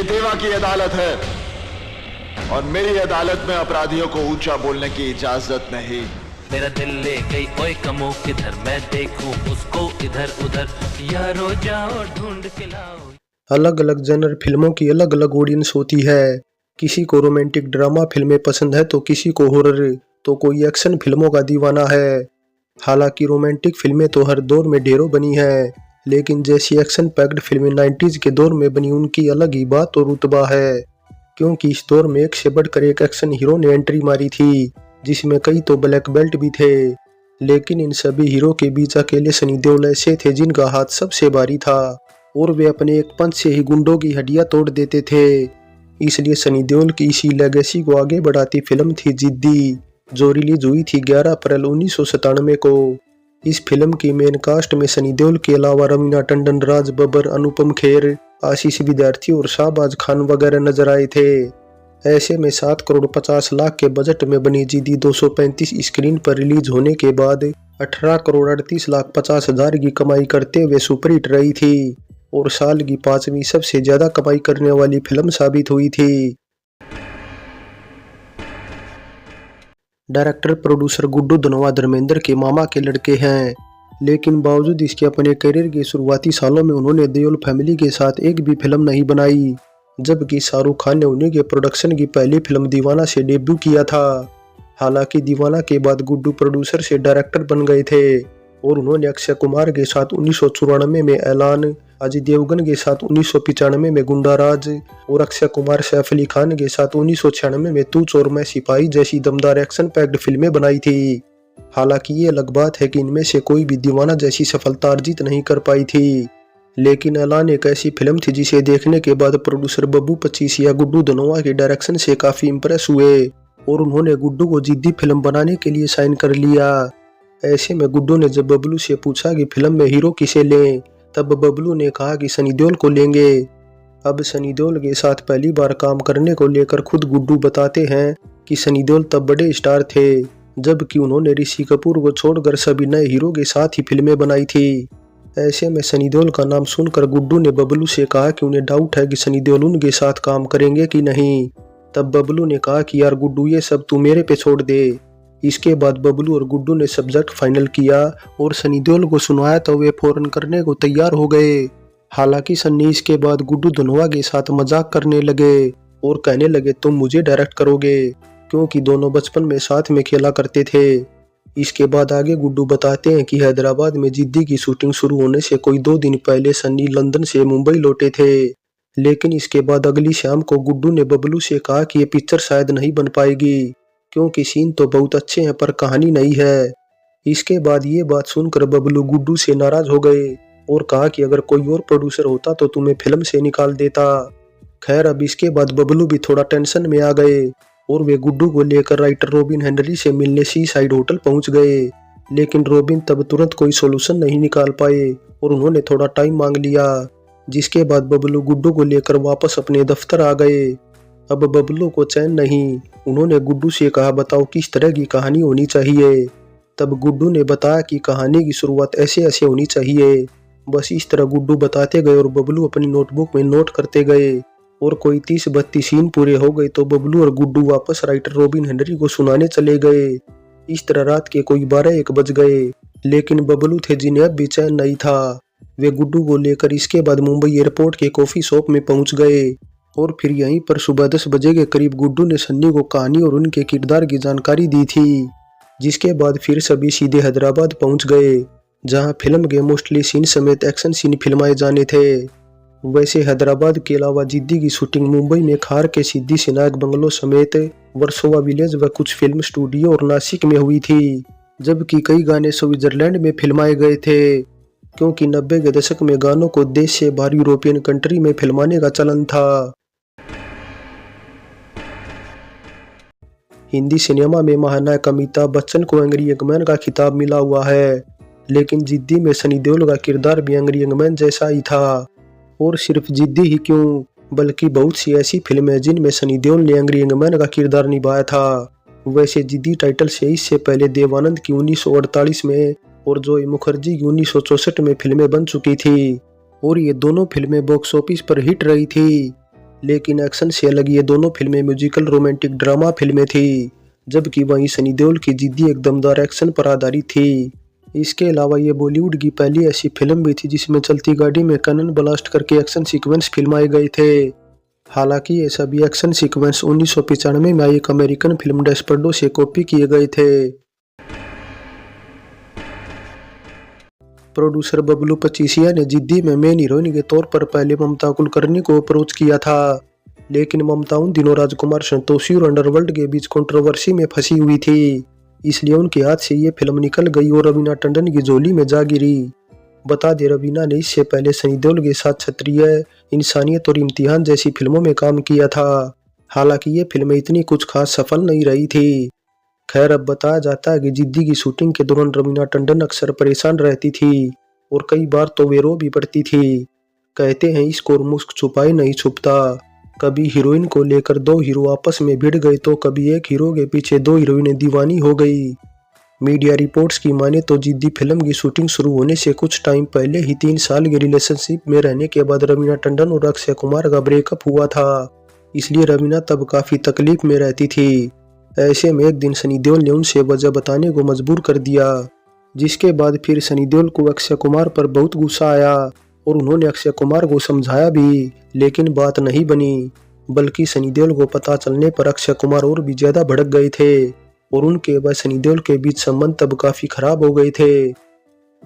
देवा की अदालत है और मेरी अदालत में अपराधियों को ऊंचा बोलने की इजाजत नहीं। मेरा दिल ले गई ओए कमो किधर, मैं देखूं उसको इधर उधर, यारो जाओ ढूंढ के लाओ। अलग अलग जनर फिल्मों की अलग अलग ऑडियंस होती है। किसी को रोमांटिक ड्रामा फिल्में पसंद है तो किसी को हॉरर, तो कोई एक्शन फिल्मों का दीवाना है। हालांकि रोमांटिक फिल्में तो हर दौर में ढेरों बनी है, लेकिन जैसी एक्शन पैक्ड फिल्में 90s के दौर में बनी उनकी अलग ही बात और रुतबा है। क्योंकि इस दौर में एक से बढ़कर एक एक्शन हीरो ने एंट्री मारी थी, जिसमें कई तो ब्लैक बेल्ट भी थे। लेकिन इन सभी हीरो के बीच अकेले सनी देओल ऐसे थे जिनका हाथ सबसे भारी था और वे अपने एक पंच से ही गुंडों की हड्डियां तोड़ देते थे। इसलिए सनी देओल की इसी लेगेसी को आगे बढ़ाती फिल्म थी जिद्दी, जो रिलीज हुई थी 11 अप्रैल 1997 को। इस फिल्म की मेन कास्ट में सनी देओल के अलावा रवीना टंडन, राज बब्बर, अनुपम खेर, आशीष विद्यार्थी और शाहबाज खान वगैरह नजर आए थे। ऐसे में 7 करोड़ 50 लाख के बजट में बनी जिद्दी 235 स्क्रीन पर रिलीज होने के बाद 18 करोड़ 38 लाख 50 हजार की कमाई करते हुए सुपरहिट रही थी और साल की 5वीं सबसे ज्यादा कमाई करने वाली फिल्म साबित हुई थी। डायरेक्टर प्रोड्यूसर गुड्डू धनोआ धर्मेंद्र के मामा के लड़के हैं, लेकिन बावजूद इसके अपने करियर के शुरुआती सालों में उन्होंने देओल फैमिली के साथ एक भी फिल्म नहीं बनाई, जबकि शाहरुख खान ने उन्हीं के प्रोडक्शन की पहली फिल्म दीवाना से डेब्यू किया था। हालांकि दीवाना के बाद गुड्डू प्रोड्यूसर से डायरेक्टर बन गए थे और उन्होंने अक्षय कुमार के साथ 1994 में ऐलान, अजय देवगन के साथ 1995 में गुंडाराज और अक्षय कुमार सैफ अली खान के साथ 1996 में तू चोर मैं सिपाही जैसी दमदार एक्शन पैक्ड फिल्में बनाई थी। हालांकि ये अलग बात है कि इनमें से कोई भी दीवाना जैसी सफलता अर्जित नहीं कर पाई थी, लेकिन ऐलान एक ऐसी फिल्म थी जिसे देखने के बाद प्रोड्यूसर बब्बू पचीसिया गुड्डू धनोआ के डायरेक्शन से काफी इंप्रेस हुए और उन्होंने गुड्डू को जिद्दी फिल्म बनाने के लिए साइन कर लिया। ऐसे में गुड्डू ने जब बबलू से पूछा कि फिल्म में हीरो किसे लें, तब बबलू ने कहा कि सनी देओल को लेंगे। अब सनी देओल के साथ पहली बार काम करने को लेकर खुद गुड्डू बताते हैं कि सनी देओल तब बड़े स्टार थे, जबकि उन्होंने ऋषि कपूर को छोड़कर सभी नए हीरो के साथ ही फिल्में बनाई थी। ऐसे में सनी देओल का नाम सुनकर गुड्डू ने बबलू से कहा कि उन्हें डाउट है कि सनी देओल उनके साथ काम करेंगे कि नहीं। तब बबलू ने कहा कि यार गुड्डू ये सब तू मेरे पे छोड़ दे। इसके बाद बबलू और गुड्डू ने सब्जेक्ट फाइनल किया और सनी देओल को सुनाया तो वे फौरन करने को तैयार हो गए। हालांकि सन्नी इसके बाद गुड्डू धनोआ के साथ मजाक करने लगे और कहने लगे तुम मुझे डायरेक्ट करोगे, क्योंकि दोनों बचपन में साथ में खेला करते थे। इसके बाद आगे गुड्डू बताते हैं कि हैदराबाद में जिद्दी की शूटिंग शुरू होने से कोई 2 दिन पहले सन्नी लंदन से मुंबई लौटे थे, लेकिन इसके बाद अगली शाम को गुड्डू ने बबलू से कहा कि ये पिक्चर शायद नहीं बन पाएगी, क्योंकि सीन तो बहुत अच्छे हैं पर कहानी नहीं है। इसके बाद ये बात सुनकर बबलू गुड्डू से नाराज हो गए और कहा कि अगर कोई और प्रोड्यूसर होता तो तुम्हें फिल्म से निकाल देता। खैर अब इसके बाद बबलू भी थोड़ा टेंशन में आ गए और वे गुड्डू को लेकर राइटर रॉबिन हेनरी से मिलने सी साइड होटल पहुंच गए, लेकिन रॉबिन तब तुरंत कोई सोल्यूशन नहीं निकाल पाए और उन्होंने थोड़ा टाइम मांग लिया, जिसके बाद बबलू गुड्डू को लेकर वापस अपने दफ्तर आ गए। अब बबलू को चैन नहीं, उन्होंने गुड्डू से कहा बताओ किस तरह की कहानी होनी चाहिए। तब गुड्डू ने बताया कि कहानी की शुरुआत ऐसे ऐसे होनी चाहिए। बस इस तरह गुड्डू बताते गए और बबलू अपनी नोटबुक में नोट करते गए और कोई 30-32 सीन पूरे हो गए तो बबलू और गुड्डू वापस राइटर रॉबिन हेनरी को सुनाने चले गए। इस तरह रात के कोई 12-1 बज गए, लेकिन बबलू थे जिन्हें अब भी चैन नहीं था। वे गुड्डू को लेकर इसके बाद मुंबई एयरपोर्ट के कॉफी शॉप में पहुंच गए और फिर यहीं पर सुबह 10 बजे के करीब गुड्डू ने सन्नी को कहानी और उनके किरदार की जानकारी दी थी। जिसके बाद फिर सभी सीधे हैदराबाद पहुंच गए, जहां फिल्म के मोस्टली सीन समेत एक्शन सीन फिल्माए जाने थे। वैसे हैदराबाद के अलावा जिद्दी की शूटिंग मुंबई में खार के सिद्धि सिनायक बंगलो समेत वर्सोवा विलेज व कुछ फिल्म स्टूडियो और नासिक में हुई थी, जबकि कई गाने स्विट्जरलैंड में फिल्माए गए थे, क्योंकि 90 के दशक में गानों को देश से बाहर यूरोपियन कंट्री में फिल्माने का चलन था। हिंदी सिनेमा में महानायक अमिताभ बच्चन को एंग्री यंगमैन का खिताब मिला हुआ है, लेकिन जिद्दी में सनी देओल का किरदार भी एंग्री यंगमैन जैसा ही था। और सिर्फ जिद्दी ही क्यों, बल्कि बहुत सी ऐसी फिल्में हैं जिनमें सनी देओल ने एंग्री यंगमैन का किरदार निभाया था। वैसे जिद्दी टाइटल से इससे पहले देवानंद की 1948 में और जोई मुखर्जी की 1964 में फिल्में बन चुकी थी और ये दोनों फिल्में बॉक्स ऑफिस पर हिट रही थी। लेकिन एक्शन से अलग ये दोनों फिल्में म्यूजिकल रोमांटिक ड्रामा फिल्में थी, जबकि वहीं सनी देओल की जिद्दी एक दमदार एक्शन पर आधारित थी। इसके अलावा ये बॉलीवुड की पहली ऐसी फिल्म भी थी जिसमें चलती गाड़ी में कैनन ब्लास्ट करके एक्शन सीक्वेंस फिल्माए गए थे। हालांकि ये सभी एक्शन सीक्वेंस 1995 में आई एक अमेरिकन फिल्म डेस्परेडो से कॉपी किए गए थे। प्रोड्यूसर बबलू पचीसिया ने जिद्दी में मेन हीरोइन के तौर पर पहले ममता कुलकर्णी को अप्रोच किया था, लेकिन ममता उन दिनों राजकुमार संतोषी और अंडरवर्ल्ड के बीच कंट्रोवर्सी में फंसी हुई थी, इसलिए उनके हाथ से ये फिल्म निकल गई और रवीना टंडन की झोली में जा गिरी। बता दे रवीना ने इससे पहले सनी देओल के साथ क्षत्रिय, इंसानियत और इम्तिहान जैसी फिल्मों में काम किया था। हालांकि ये फिल्में इतनी कुछ खास सफल नहीं रही थी। खैर, अब बताया जाता है कि जिद्दी की शूटिंग के दौरान रवीना टंडन अक्सर परेशान रहती थी और कई बार तो वे रो भी पड़ती थी। कहते हैं इसको और मुस्क छुपाए नहीं छुपता। कभी हीरोइन को लेकर दो हीरो आपस में भिड़ गए तो कभी एक हीरो के पीछे दो हीरोइनें दीवानी हो गई। मीडिया रिपोर्ट्स की माने तो जिद्दी फिल्म की शूटिंग शुरू होने से कुछ टाइम पहले ही 3 साल के रिलेशनशिप में रहने के बाद रवीना टंडन और अक्षय कुमार का ब्रेकअप हुआ था, इसलिए रवीना तब काफी तकलीफ में रहती थी। ऐसे में एक दिन सनी देओल ने उनसे वजह बताने को मजबूर कर दिया, जिसके बाद फिर सनी देओल को अक्षय कुमार पर बहुत गुस्सा आया और उन्होंने अक्षय कुमार को समझाया भी, लेकिन बात नहीं बनी। बल्कि सनी देओल को पता चलने पर अक्षय कुमार और भी ज्यादा भड़क गए थे और उनके बाद सनी देओल के बीच संबंध तब काफी खराब हो गए थे।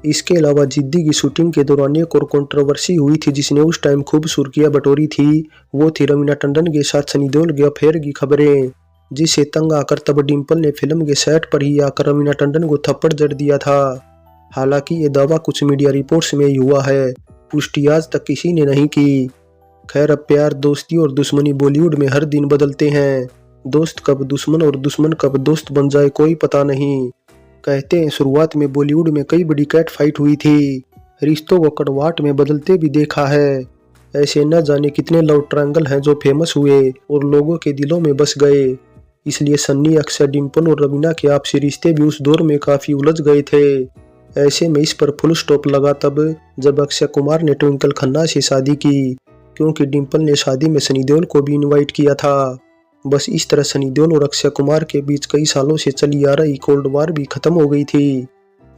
इसके अलावा जिद्दी की शूटिंग के दौरान एक और कंट्रोवर्सी हुई थी जिसने उस टाइम खूब सुर्खियां बटोरी थी। वो थी रवीना टंडन के साथ सनी देओल के अफेयर की खबरें, जिससे तंग आकर तब डिम्पल ने फिल्म के सेट पर ही आकर रवीना टंडन को थप्पड़ जड़ दिया था। हालांकि ये दावा कुछ मीडिया रिपोर्ट्स में ही हुआ है, पुष्टि आज तक किसी ने नहीं की। खैर, अब प्यार, दोस्ती और दुश्मनी बॉलीवुड में हर दिन बदलते हैं। दोस्त कब दुश्मन और दुश्मन कब दोस्त बन जाए कोई पता नहीं। कहते हैं शुरुआत में बॉलीवुड में कई बड़ी कैट फाइट हुई थी, रिश्तों को कड़वाहट में बदलते भी देखा है। ऐसे न जाने कितने लव ट्रायंगल हैं जो फेमस हुए और लोगों के दिलों में बस गए। इसलिए सन्नी, अक्षय, डिम्पल और रवीना के आपसी रिश्ते भी उस दौर में काफी उलझ गए थे। ऐसे में इस पर फुल स्टॉप लगा तब जब अक्षय कुमार ने ट्विंकल खन्ना से शादी की, क्योंकि डिम्पल ने शादी में सनी देओल को भी इनवाइट किया था। बस इस तरह सनी देओल और अक्षय कुमार के बीच कई सालों से चली आ रही कोल्ड वार भी खत्म हो गई थी।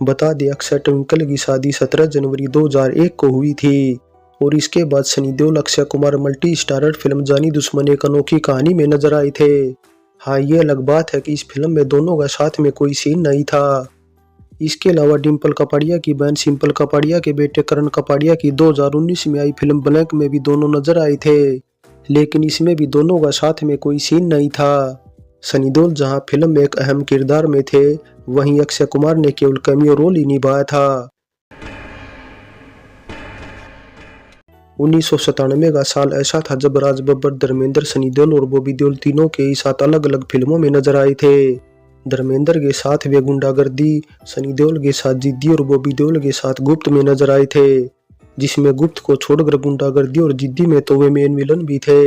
बता दें, अक्षय ट्विंकल की शादी 17 जनवरी 2001 को हुई थी और इसके बाद Sunny Deol Akshay Kumar multi starrer film जानी दुश्मन एक अनोखी कहानी में नजर आए थे। हाँ, ये अलग बात है कि इस फिल्म में दोनों का साथ में कोई सीन नहीं था। इसके अलावा डिम्पल कपाड़िया की बहन सिंपल कपाड़िया के बेटे करण कपाड़िया की 2019 में आई फिल्म ब्लैक में भी दोनों नजर आए थे, लेकिन इसमें भी दोनों का साथ में कोई सीन नहीं था। सनी देओल जहां फिल्म में एक अहम किरदार में थे, वहीं अक्षय कुमार ने केवल कैमियो रोल ही निभाया था। 1997 का साल ऐसा था जब राज बब्बर, धर्मेंद्र, सनी देओल और बॉबी देओल तीनों के ही साथ अलग अलग फिल्मों में नजर आए थे। धर्मेंद्र के साथ वे गुंडागर्दी, सनी देओल के साथ जिद्दी और बॉबी देओल के साथ गुप्त में नजर आए थे, जिसमें गुप्त को छोड़कर गुंडागर्दी और जिद्दी में तो वे मेन विलन भी थे।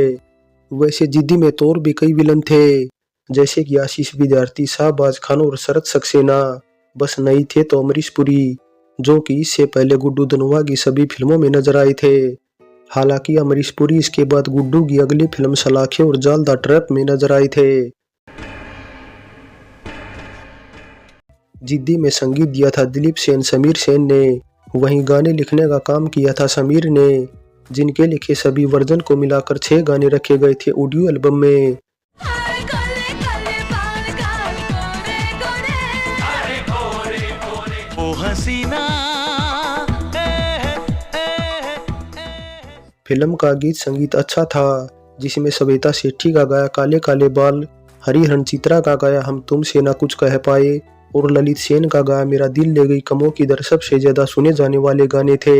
वैसे जिद्दी में तो और भी कई विलन थे, जैसे कि आशीष विद्यार्थी, शाहबाज खान और शरद सक्सेना। बस नहीं थे तो अमरीश पुरी, जो कि इससे पहले गुड्डू धनोआ की सभी फिल्मों में नजर आए थे। हालांकि अमरीश पुरी इसके बाद गुड्डू की अगली फिल्म सलाखे और जाल द ट्रैप में नजर आए थे। जिद्दी में संगीत दिया था दिलीप सेन, समीर सेन ने। वहीं गाने लिखने का काम किया था समीर ने, जिनके लिखे सभी वर्जन को मिलाकर 6 गाने रखे गए थे ऑडियो एल्बम में। फिल्म का गीत संगीत अच्छा था, जिसमें सविता सेठी का गाया काले काले बाल, हरिहरन चित्रा का गाया हम तुमसे ना कुछ कह पाए और ललित सेन का गाया मेरा दिल ले गई कमों की दर सबसे ज्यादा सुने जाने वाले गाने थे।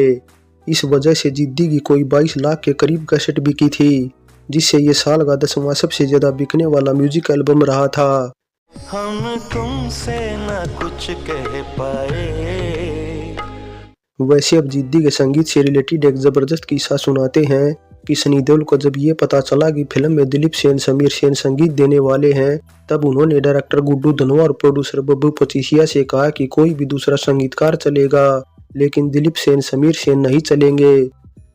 इस वजह से जिद्दी की कोई 22 लाख के करीब कैसेट बिकी थी, जिससे ये साल का 10वां सबसे ज्यादा बिकने वाला म्यूजिक एल्बम रहा था। हम तुमसे ना कुछ कह पाए। वैसे अब जिद्दी के संगीत से रिलेटेड एक जबरदस्त किस्सा सुनाते हैं कि सनी देओल को जब ये पता चला कि फिल्म में दिलीप सेन, समीर सेन संगीत देने वाले हैं, तब उन्होंने डायरेक्टर गुड्डू धनोआ और प्रोड्यूसर बब्बू पचीसिया से कहा कि कोई भी दूसरा संगीतकार चलेगा, लेकिन दिलीप सेन, समीर सेन नहीं चलेंगे,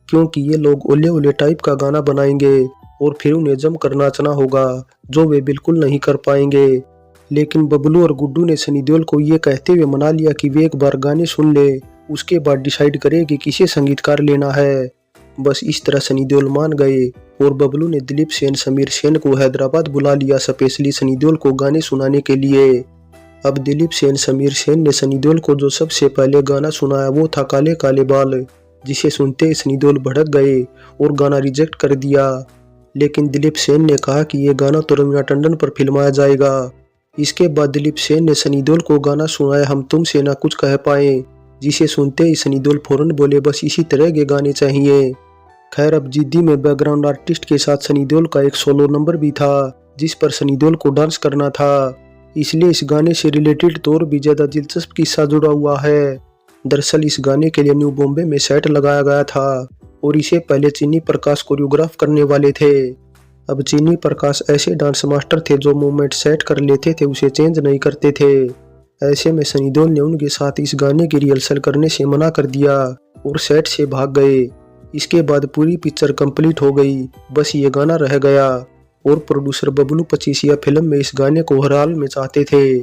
क्योंकि ये लोग ओले ओले टाइप का गाना बनाएंगे और फिर उन्हें जमकर नाचना होगा, जो वे बिल्कुल नहीं कर पाएंगे। लेकिन बबलू और गुड्डू ने सनी देओल को ये कहते हुए मना लिया कि वे एक बार गाने सुन ले, उसके बाद डिसाइड करे कि किसे संगीतकार लेना है। बस इस तरह सनी देओल मान गए और बबलू ने दिलीप सेन समीर सेन को हैदराबाद बुला लिया स्पेशली सनी देओल को गाने सुनाने के लिए। अब दिलीप सेन समीर सेन ने सनी देओल को जो सबसे पहले गाना सुनाया वो था काले काले बाल, जिसे सुनते ही सनी देओल भड़क गए और गाना रिजेक्ट कर दिया। लेकिन दिलीप सेन ने कहा कि ये गाना तो रवीना टंडन पर फिल्माया जाएगा। इसके बाद दिलीप सेन ने सनी देओल को गाना सुनाया हम तुमसे ना कुछ कह पाए, जिसे सुनते ही सनी देओल फौरन बोले बस इसी तरह के गाने चाहिए। खैर अब जिद्दी में बैकग्राउंड आर्टिस्ट के साथ सनी देओल का एक सोलो नंबर भी था, जिस पर सनी देओल को डांस करना था। इसलिए इस गाने से रिलेटेड तो और भी ज्यादा दिलचस्प किस्सा जुड़ा हुआ है। दरअसल इस गाने के लिए न्यू बॉम्बे में सेट लगाया गया था और इसे पहले चीनी प्रकाश कोरियोग्राफ करने वाले थे। अब चीनी प्रकाश ऐसे डांस मास्टर थे जो मूवमेंट सेट कर लेते थे, उसे चेंज नहीं करते थे। ऐसे में सनी देओल ने उनके साथ इस गाने की रिहर्सल करने से मना कर दिया और सेट से भाग गए। इसके बाद पूरी पिक्चर कंप्लीट हो गई, बस ये गाना रह गया और प्रोड्यूसर बबलू पचीसिया फिल्म में इस गाने को हर हाल में चाहते थे।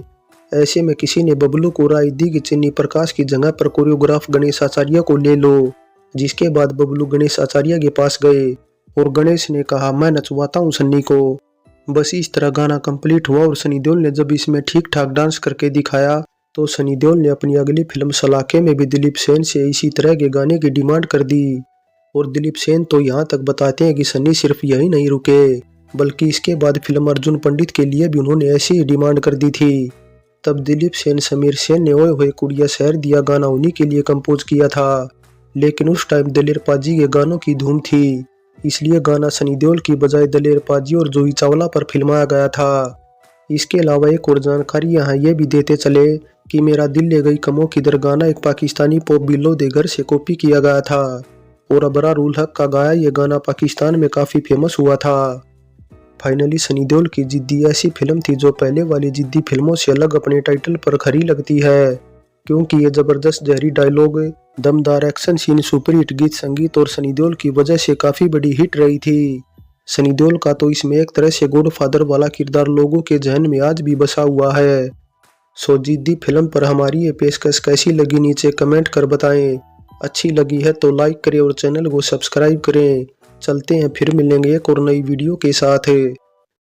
ऐसे में किसी ने बबलू को राय दी कि चीनी प्रकाश की जगह पर कोरियोग्राफ गणेश आचार्य को ले लो, जिसके बाद बबलू गणेश आचार्य के पास गए और गणेश ने कहा मैं नचवाता हूँ सन्नी को। बस इस तरह गाना कंप्लीट हुआ और सनी देओल ने जब इसमें ठीक ठाक डांस करके दिखाया तो सनी देओल ने अपनी अगली फिल्म सलाखे में भी दिलीप सेन से इसी तरह के गाने की डिमांड कर दी। और दिलीप सेन तो यहाँ तक बताते हैं कि सनी सिर्फ यही नहीं रुके, बल्कि इसके बाद फिल्म अर्जुन पंडित के लिए भी उन्होंने ऐसी ही डिमांड कर दी थी। तब दिलीप सेन समीर सेन ने ओए होए कुड़िया शहर दिया गाना उन्हीं के लिए कंपोज किया था, लेकिन उस टाइम दलेर पाजी के गानों की धूम थी, इसलिए गाना सनी देओल की बजाय दलेर पाजी और जूही चावला पर फिल्माया गया था। इसके अलावा एक और जानकारी यहाँ ये भी देते चले कि मेरा दिल ले गई कमों किधर गाना एक पाकिस्तानी पॉप बिल्लो दे घर से कॉपी किया गया था और अबरार उल हक का गाया ये गाना पाकिस्तान में काफ़ी फेमस हुआ था। फाइनली सनी देओल की जिद्दी ऐसी फिल्म थी जो पहले वाली जिद्दी फिल्मों से अलग अपने टाइटल पर खरी लगती है, क्योंकि ये जबरदस्त जहरी डायलॉग, दमदार एक्शन सीन, सुपरहिट गीत संगीत और सनी देओल की वजह से काफ़ी बड़ी हिट रही थी। सनी देओल का तो इसमें एक तरह से गॉडफादर वाला किरदार लोगों के जहन में आज भी बसा हुआ है। सो जिद्दी फिल्म पर हमारी ये पेशकश कैसी लगी नीचे कमेंट कर बताएं। अच्छी लगी है तो लाइक करें और चैनल को सब्सक्राइब करें। चलते हैं फिर मिलेंगे एक और नई वीडियो के साथ।